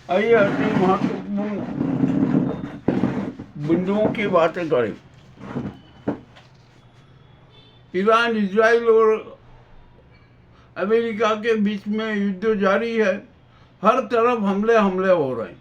आइए अपनी महत्वपूर्ण बिंदुओं की बातें करें। ईरान, इजराइल और अमेरिका के बीच में युद्ध जारी है। हर तरफ हमले हमले हो रहे हैं,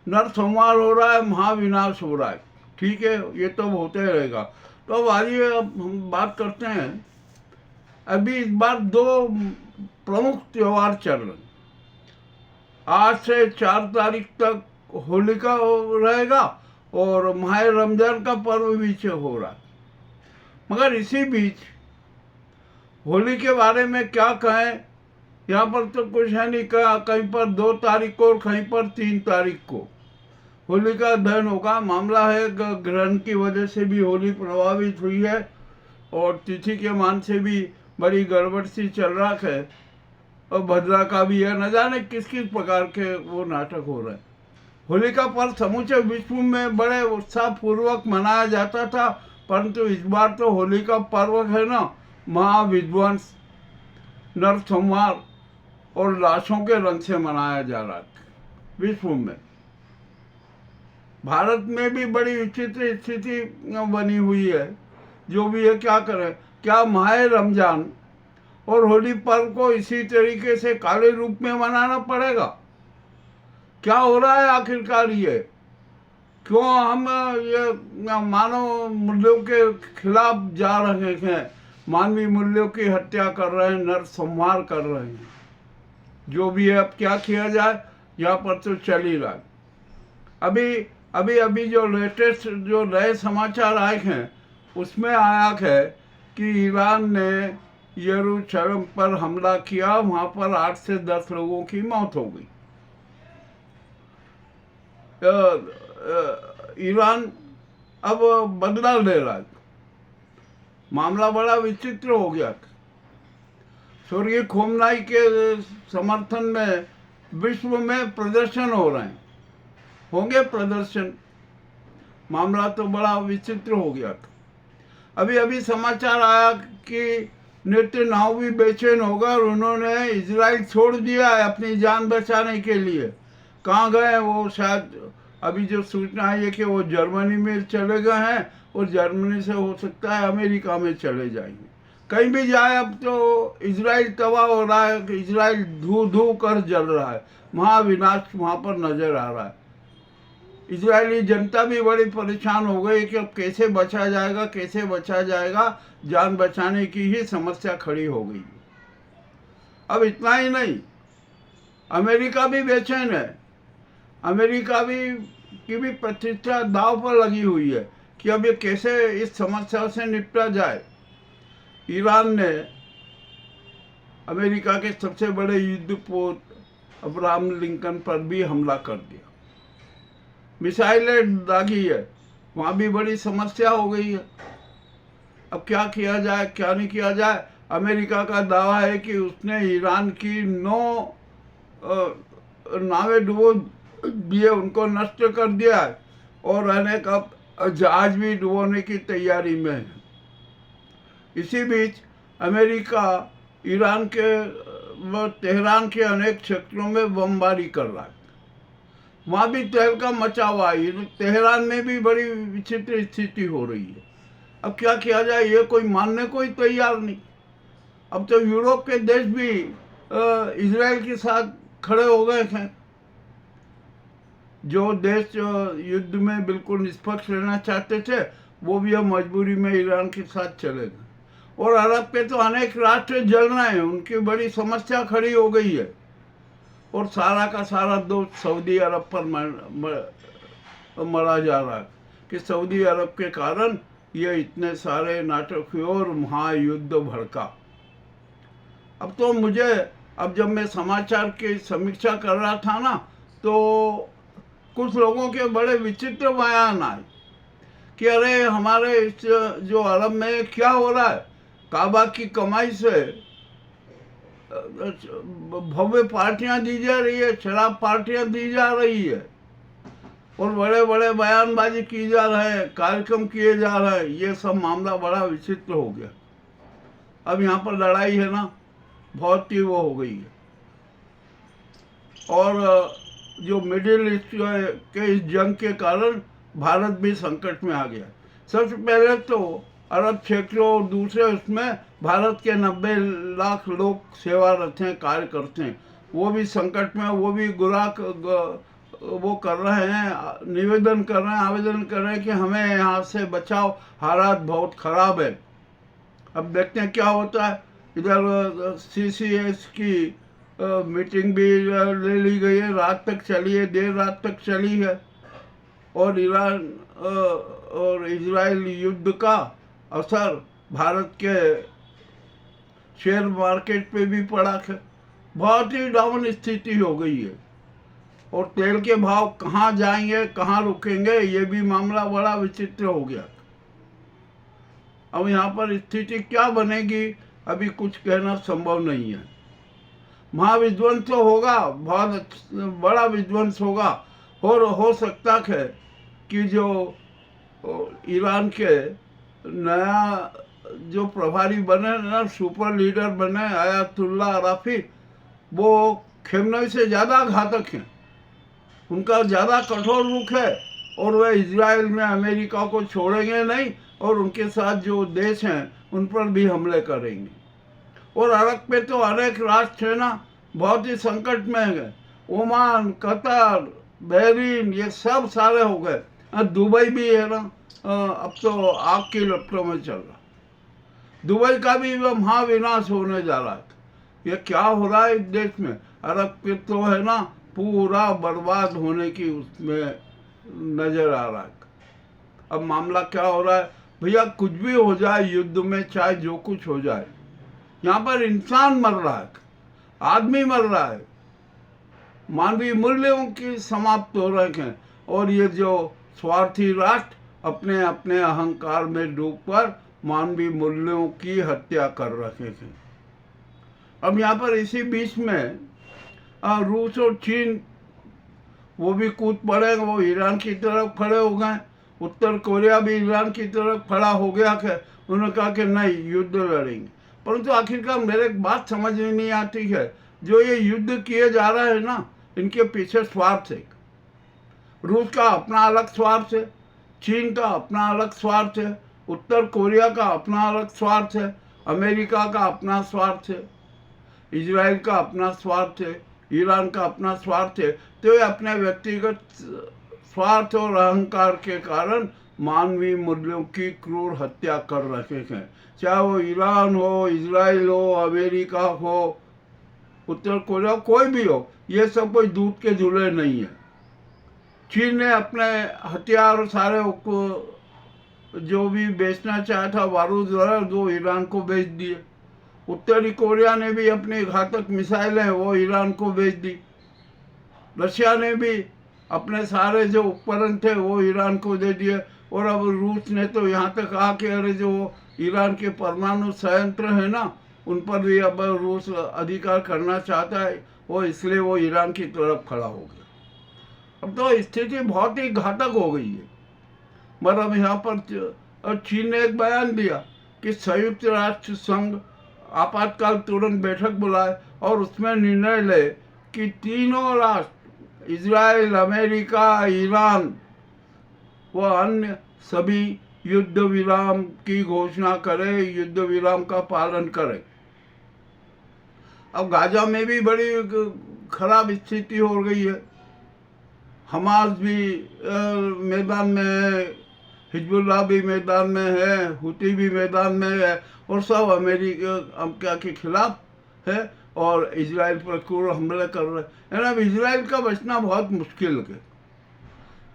नरसंहार हो रहा है, महाविनाश हो रहा है। ठीक है, ये तो होते रहेगा। तो अब आइए, अब हम बात करते हैं। अभी इस बार दो प्रमुख त्योहार चल रहे हैं। आज से 4 तारीख तक होली का रहेगा और माह रमजान का पर्व भी हो रहा है। मगर इसी बीच होली के बारे में क्या कहें, यहाँ पर तो कुछ है नहीं। कहीं पर 2 तारीख को और कहीं पर 3 तारीख को होली का दहन होगा। मामला है ग्रहण की वजह से भी होली प्रभावित हुई है और तिथि के मान से भी बड़ी गड़बड़ सी चल रहा है। और भद्रा का भी है, न जाने किस किस प्रकार के वो नाटक हो रहे हैं। होली का पर्व समूचे विश्व में बड़े उत्साह पूर्वक मनाया जाता था, परंतु इस बार तो होली का पर्व है ना, महाविध्वंस, नरसंहार और लाशों के रंग से मनाया जा रहा है विश्व में। भारत में भी बड़ी विचित्र स्थिति बनी हुई है। जो भी है, क्या करें। क्या माह रमजान और होली पर्व को इसी तरीके से काले रूप में मनाना पड़ेगा? क्या हो रहा है आखिरकार? ये क्यों हम ये मानव मूल्यों के खिलाफ जा रहे हैं, मानवीय मूल्यों की हत्या कर रहे हैं, नरसंहार कर रहे हैं? जो भी है, अब क्या किया जाए, यहाँ पर तो चल ही रहा है। अभी जो लेटेस्ट जो नए समाचार आए हैं उसमें आया है कि ईरान ने यरूशलेम पर हमला किया, वहां पर 8 से 10 लोगों की मौत हो गई। ईरान अब बदला ले रहा है। मामला बड़ा विचित्र हो गया। स्वर्गीय खोमनाई के समर्थन में विश्व में प्रदर्शन हो रहे हैं, होंगे प्रदर्शन। मामला तो बड़ा विचित्र हो गया था। अभी समाचार आया कि नेतन्याहू भी बेचैन होगा और उन्होंने इजराइल छोड़ दिया है अपनी जान बचाने के लिए। कहाँ गए वो? शायद अभी जो सूचना आई है कि वो जर्मनी में चले गए हैं और जर्मनी से हो सकता है अमेरिका में चले जाएंगे। कहीं भी जाए, अब तो इजराइल तबाह हो रहा है, कि इजराइल धू धू कर जल रहा है, महाविनाश वहाँ पर नजर आ रहा है। इजरायली जनता भी बड़ी परेशान हो गई कि अब कैसे बचा जाएगा, कैसे बचा जाएगा। जान बचाने की ही समस्या खड़ी हो गई। अब इतना ही नहीं, अमेरिका भी बेचैन है। अमेरिका की भी प्रतिष्ठा दांव पर लगी हुई है कि अब ये कैसे इस समस्या से निपटा जाए। ईरान ने अमेरिका के सबसे बड़े युद्धपोत अब्राहम लिंकन पर भी हमला कर दिया, मिसाइलें दागी है, वहाँ भी बड़ी समस्या हो गई है। अब क्या किया जाए, क्या नहीं किया जाए। अमेरिका का दावा है कि उसने ईरान की 9 नावें डुबो दिए, उनको नष्ट कर दिया है और अनेक अब जहाज भी डुबोने की तैयारी में है। इसी बीच अमेरिका ईरान के व तेहरान के अनेक क्षेत्रों में बमबारी कर रहा है। वहाँ भी तहलका मचा हुआ है। तेहरान में भी बड़ी विचित्र स्थिति हो रही है। अब क्या किया जाए, ये कोई मानने को ही तैयार नहीं। अब तो यूरोप के देश भी इजराइल के साथ खड़े हो गए हैं। जो देश युद्ध में बिल्कुल निष्पक्ष रहना चाहते थे, वो भी अब मजबूरी में ईरान के साथ चले गए। और अरब के तो अनेक राष्ट्र जल रहे हैं, उनकी बड़ी समस्या खड़ी हो गई है। और सारा का सारा दोष सऊदी अरब पर मरा जा रहा है कि सऊदी अरब के कारण ये इतने सारे नाटक हुए और महायुद्ध भड़का। अब तो मुझे, अब जब मैं समाचार की समीक्षा कर रहा था ना, तो कुछ लोगों के बड़े विचित्र बयान आए कि अरे हमारे इस जो अरब में क्या हो रहा है, काबा की कमाई से भव्य पार्टियां दी जा रही है, शराब पार्टियां दी जा रही है और बड़े बड़े बयानबाजी की जा रहे हैं, कार्यक्रम किए जा रहे हैं। ये सब मामला बड़ा विचित्र हो गया। अब यहाँ पर लड़ाई है ना, बहुत ही वो हो गई है। और जो मिडिल ईस्ट के इस जंग के कारण भारत भी संकट में आ गया। सबसे पहले तो अरब क्षेत्रों और दूसरे उसमें भारत के 90 लाख लोग सेवारत हैं, कार्य करते हैं, वो भी संकट में, वो भी वो कर रहे हैं, निवेदन कर रहे हैं, आवेदन कर रहे हैं कि हमें यहाँ से बचाओ, हालात बहुत खराब है। अब देखते हैं क्या होता है। इधर CCS की मीटिंग भी ले ली गई है, रात तक चली है, देर रात तक चली है, और ईरान और इजराइल युद्ध का असर भारत के शेयर मार्केट पे भी पड़ा है। बहुत ही डाउन स्थिति हो गई है, और तेल के भाव कहाँ जाएंगे, कहाँ रुकेंगे, ये भी मामला बड़ा विचित्र हो गया। अब यहाँ पर स्थिति क्या बनेगी अभी कुछ कहना संभव नहीं है। महाविध्वंस तो होगा, बहुत बड़ा विध्वंस होगा, और हो सकता है कि जो ईरान के नया जो प्रभारी बने ना, सुपर लीडर बने आयतुल्ला अराफी, वो खेमनई से ज़्यादा घातक हैं, उनका ज़्यादा कठोर रुख है, और वह इजराइल में अमेरिका को छोड़ेंगे नहीं, और उनके साथ जो देश हैं उन पर भी हमले करेंगे। और अरब पे तो अनेक राष्ट्र है ना, बहुत ही संकट में है। ओमान, कतर, बहरीन, ये सब सारे हो गए। दुबई भी है ना, अब तो आग की लपटों में चल रहा। दुबई का भी महाविनाश होने जा रहा है। ये क्या हो रहा है इस देश में? अरब के तो है ना पूरा बर्बाद होने की उसमें नजर आ रहा है। अब मामला क्या हो रहा है भैया, कुछ भी हो जाए युद्ध में, चाहे जो कुछ हो जाए, यहाँ पर इंसान मर रहा है, आदमी मर रहा है, मानवीय मूल्यों की समाप्त हो रहे हैं, और ये जो स्वार्थी राष्ट्र अपने अपने अहंकार में डूबकर मानवीय मूल्यों की हत्या कर रहे हैं। अब यहाँ पर इसी बीच में रूस और चीन वो भी कूद पड़े, वो ईरान की तरफ खड़े हो गए। उत्तर कोरिया भी ईरान की तरफ खड़ा हो गया है। उन्होंने कहा कि नहीं, युद्ध लड़ेंगे। परंतु आखिरकार मेरे एक बात समझ में नहीं आती है, जो ये युद्ध किए जा रहे हैं ना, इनके पीछे स्वार्थ है। रूस का अपना अलग स्वार्थ है, चीन का अपना अलग स्वार्थ है, उत्तर कोरिया का अपना अलग स्वार्थ है, अमेरिका का अपना स्वार्थ है, इजराइल का अपना स्वार्थ है, ईरान का अपना स्वार्थ है। तो ये अपने व्यक्तिगत स्वार्थ और अहंकार के कारण मानवीय मूल्यों की क्रूर हत्या कर रहे हैं। चाहे वो ईरान हो, इजराइल हो, अमेरिका हो, उत्तर कोरिया, कोई भी हो, ये सब कोई दूध के झूले नहीं है। चीन ने अपने हथियार सारे जो भी बेचना चाहा था, बारूद वगैरह, वो ईरान को बेच दिए। उत्तरी कोरिया ने भी अपनी घातक मिसाइलें वो ईरान को बेच दी। रशिया ने भी अपने सारे जो उपकरण थे वो ईरान को दे दिए। और अब रूस ने तो यहाँ तक कहा कि अरे जो ईरान के परमाणु संयंत्र है ना, उन पर भी अब रूस अधिकार करना चाहता है, वो इसलिए वो ईरान की तरफ खड़ा हो गया। अब तो स्थिति बहुत ही घातक हो गई है। मतलब यहाँ पर चीन ने एक बयान दिया कि संयुक्त राष्ट्र संघ आपातकाल तुरंत बैठक बुलाए और उसमें निर्णय ले कि तीनों राष्ट्र, इजराइल, अमेरिका, ईरान व अन्य सभी युद्ध विराम की घोषणा करे, युद्ध विराम का पालन करे। अब गाजा में भी बड़ी खराब स्थिति हो गई है। हमास भी मैदान में है, हिजबुल्लाह भी मैदान में है, हुती भी मैदान में है, और सब अमेरिका के खिलाफ है और इजराइल पर क्रूर हमले कर रहे हैं। अब इजराइल का बचना बहुत मुश्किल है।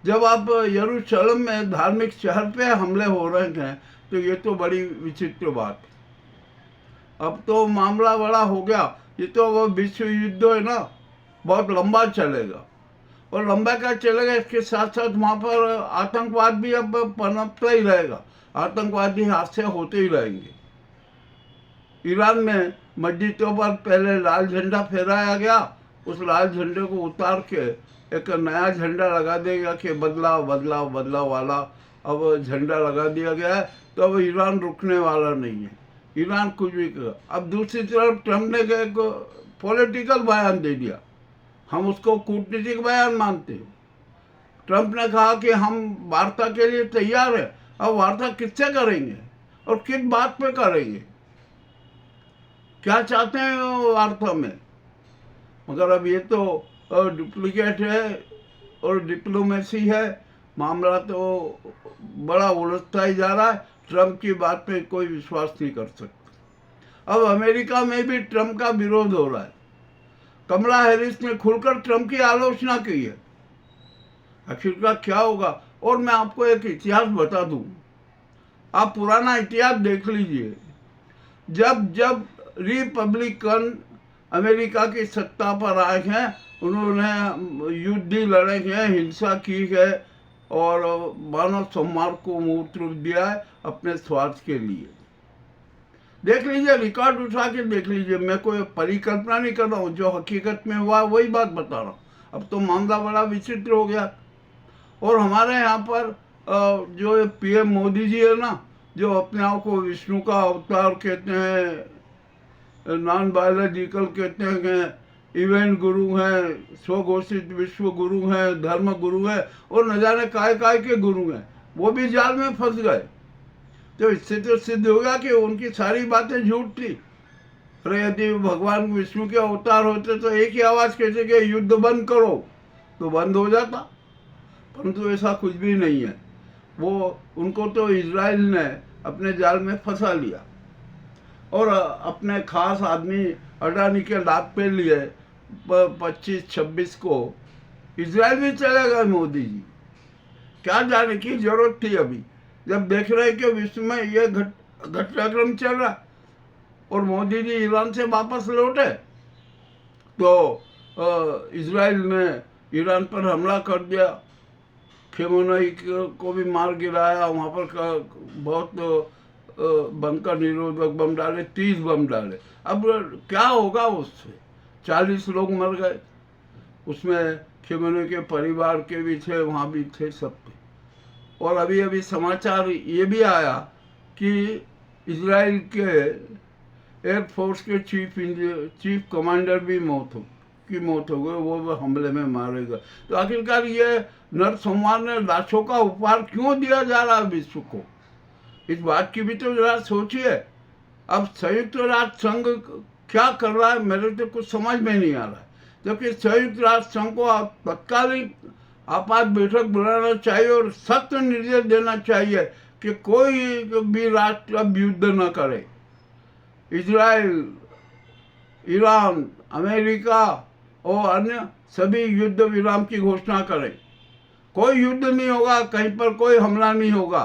जब आप यरूशलेम में धार्मिक शहर पे हमले हो रहे हैं तो ये तो बड़ी विचित्र बात है। अब तो मामला बड़ा हो गया। ये तो वो विश्व युद्ध है ना, बहुत लंबा चलेगा, और लंबा क्या चलेगा, इसके साथ साथ वहाँ पर आतंकवाद भी अब पनपता ही रहेगा, आतंकवादी हादसे होते ही रहेंगे। ईरान में मस्जिदों पर पहले लाल झंडा फहराया गया, उस लाल झंडे को उतार के एक नया झंडा लगा देगा कि बदलाव बदलाव बदलाव वाला अब झंडा लगा दिया गया है। तो अब ईरान रुकने वाला नहीं है, ईरान कुछ भी कर। अब दूसरी तरफ ट्रम्प ने एक पॉलिटिकल बयान दे दिया, हम उसको कूटनीतिक बयान मानते हैं। ट्रंप ने कहा कि हम वार्ता के लिए तैयार हैं। अब वार्ता किससे करेंगे और किस बात पे करेंगे, क्या चाहते हैं वो वार्ता में? मगर अब ये तो डुप्लीकेट है और डिप्लोमेसी है। मामला तो बड़ा उलझता ही जा रहा है। ट्रंप की बात पे कोई विश्वास नहीं कर सकता। अब अमेरिका में भी ट्रंप का विरोध हो रहा है। कमला हैरिस ने खुलकर ट्रंप की आलोचना की है। आखिरकार क्या होगा? और मैं आपको एक इतिहास बता दूं, आप पुराना इतिहास देख लीजिए। जब जब रिपब्लिकन अमेरिका की सत्ता पर आए हैं, उन्होंने युद्ध लड़े हैं, हिंसा की है और मानव सम्मान को मूर्त रूप दिया है अपने स्वार्थ के लिए। देख लीजिए, रिकॉर्ड उठा के देख लीजिए। मैं कोई परिकल्पना नहीं कर रहा हूँ, जो हकीकत में हुआ वही बात बता रहा हूँ। अब तो मामला बड़ा विचित्र हो गया। और हमारे यहाँ पर जो पीएम मोदी जी है ना, जो अपने आप को विष्णु का अवतार कहते हैं, नॉन बायोलॉजिकल कहते हैं, इवेंट गुरु हैं, स्वघोषित विश्व गुरु हैं, धर्म गुरु हैं और न जाने काय काय के गुरु हैं, वो भी जाल में फंस गए। तो इससे तो सिद्ध होगा कि उनकी सारी बातें झूठ थी। अरे यदि भगवान विष्णु के अवतार होते तो एक ही आवाज़ कहते कि युद्ध बंद करो, तो बंद हो जाता। परंतु ऐसा कुछ भी नहीं है। वो उनको तो इजराइल ने अपने जाल में फंसा लिया और अपने खास आदमी अडानी के लाभ पे लिए 25-26 को इजराइल भी चले गए मोदी जी। क्या जाने की जरूरत थी अभी, जब देख रहे कि विश्व में ये घटनाक्रम चल रहा और मोदी जी ईरान से वापस लौटे तो इजराइल ने ईरान पर हमला कर दिया, खेमोनई को भी मार गिराया। वहाँ पर बहुत बंकर निरोधक बम डाले, 30 बम डाले। अब क्या होगा उससे? 40 लोग मर गए, उसमें खेमोनई के परिवार के भी थे, वहाँ भी थे, सब थे। और अभी अभी समाचार ये भी आया कि इजराइल के एयरफोर्स के चीफ कमांडर भी मौत हो गई, वो हमले में मारे गए। तो आखिरकार ये नरसंहार ने लाशों का उपहार क्यों दिया जा रहा है विश्व को? इस बात की भी तो जरा सोचिए। अब संयुक्त राष्ट्र संघ क्या कर रहा है, मेरे तो कुछ समझ में नहीं आ रहा है। जबकि संयुक्त राष्ट्र संघ को तत्कालीन आपात बैठक बुलाना चाहिए और सख्त निर्देश देना चाहिए कि कोई भी राष्ट्र अब युद्ध न करे। इजराइल, ईरान, अमेरिका और अन्य सभी युद्ध विराम की घोषणा करें। कोई युद्ध नहीं होगा, कहीं पर कोई हमला नहीं होगा,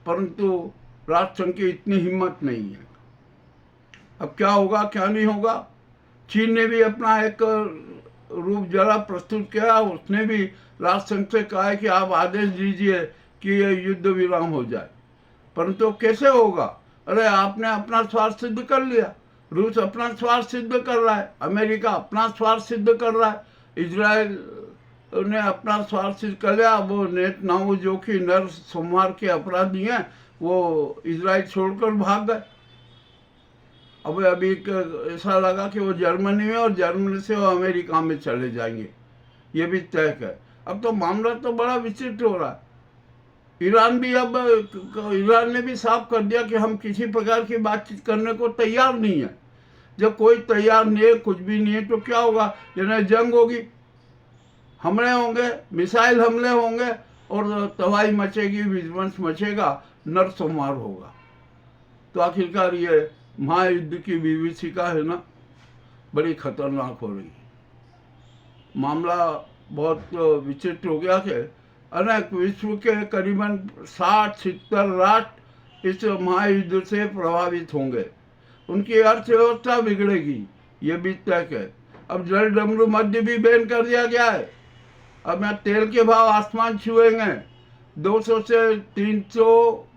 परंतु राष्ट्र संघ की इतनी हिम्मत नहीं है। अब क्या होगा क्या नहीं होगा? चीन ने भी अपना एक रूप जरा प्रस्तुत किया। उसने भी राष्ट्र संघ से कहा है कि आप आदेश दीजिए कि ये युद्ध विराम हो जाए, परंतु कैसे होगा? अरे आपने अपना स्वार्थ सिद्ध कर लिया, रूस अपना स्वार्थ सिद्ध कर रहा है, अमेरिका अपना स्वार्थ सिद्ध कर रहा है, इजराइल ने अपना स्वार्थ सिद्ध कर लिया। वो नेतन्याहू जो कि नरसंहार के अपराधी हैं, वो इजराइल छोड़कर भाग गए। अब अभी ऐसा लगा कि वो जर्मनी में और जर्मनी से वो अमेरिका में चले जाएंगे, ये भी तय है। अब तो मामला तो बड़ा विचित्र हो रहा है। ईरान ने भी साफ कर दिया कि हम किसी प्रकार की बातचीत करने को तैयार नहीं है। जब कोई तैयार नहीं है, कुछ भी नहीं है, तो क्या होगा? यानी जंग होगी, हमले होंगे, मिसाइल हमले होंगे और तबाही मचेगी, विध्वंस मचेगा, नरसंहार होगा। तो आखिरकार ये महायुद्ध की विभीषिका है ना, बड़ी खतरनाक हो रही है। मामला बहुत विचित्र हो गया कि अनेक विश्व के करीबन 60-70 राष्ट्र इस महायुद्ध से प्रभावित होंगे। उनकी अर्थव्यवस्था बिगड़ेगी, ये भी तय है। अब जल डमरू मध्य भी बैन कर दिया गया है। अब यहाँ तेल के भाव आसमान छुएंगे, 200 से 300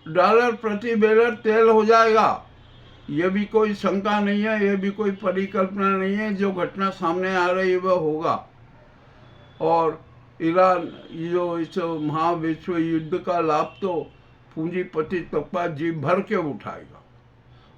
डॉलर प्रति बैरल तेल हो जाएगा। ये भी कोई शंका नहीं है, ये भी कोई परिकल्पना नहीं है, जो घटना सामने आ रही है वह होगा। और ईरान जो इस महाविश्व युद्ध का लाभ तो पूंजीपति तबका जी भर के उठाएगा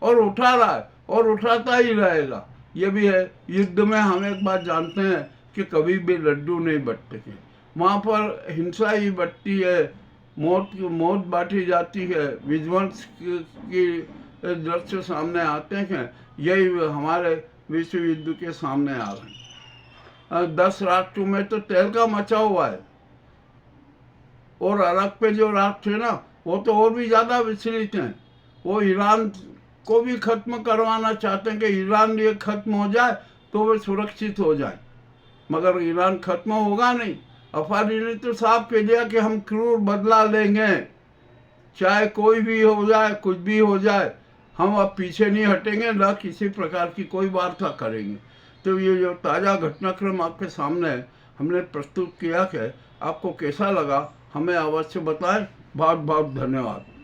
और उठा रहा है और उठाता ही रहेगा। ये भी है। युद्ध में हम एक बात जानते हैं कि कभी भी लड्डू नहीं बंटते हैं, वहाँ पर हिंसा ही बंटती है, मौत बांटी जाती है, विध्वंस की दृश्य सामने आते हैं। यही हमारे विश्व युद्ध के सामने आ रहे हैं। 10 राष्ट्रों में तो तेल का मचा हुआ है, और अरब पे जो राष्ट्र है ना, वो तो और भी ज़्यादा विचलित हैं। वो ईरान को भी खत्म करवाना चाहते हैं कि ईरान ये खत्म हो जाए तो वे सुरक्षित हो जाए, मगर ईरान खत्म होगा नहीं। अफारी ने तो साफ कह दिया कि हम क्रूर बदला लेंगे, चाहे कोई भी हो जाए, कुछ भी हो जाए, हम अब पीछे नहीं हटेंगे, न किसी प्रकार की कोई वार्ता करेंगे। तो ये जो ताज़ा घटनाक्रम आपके सामने हमने प्रस्तुत किया है, आपको कैसा लगा हमें अवश्य बताएं। बहुत बहुत धन्यवाद।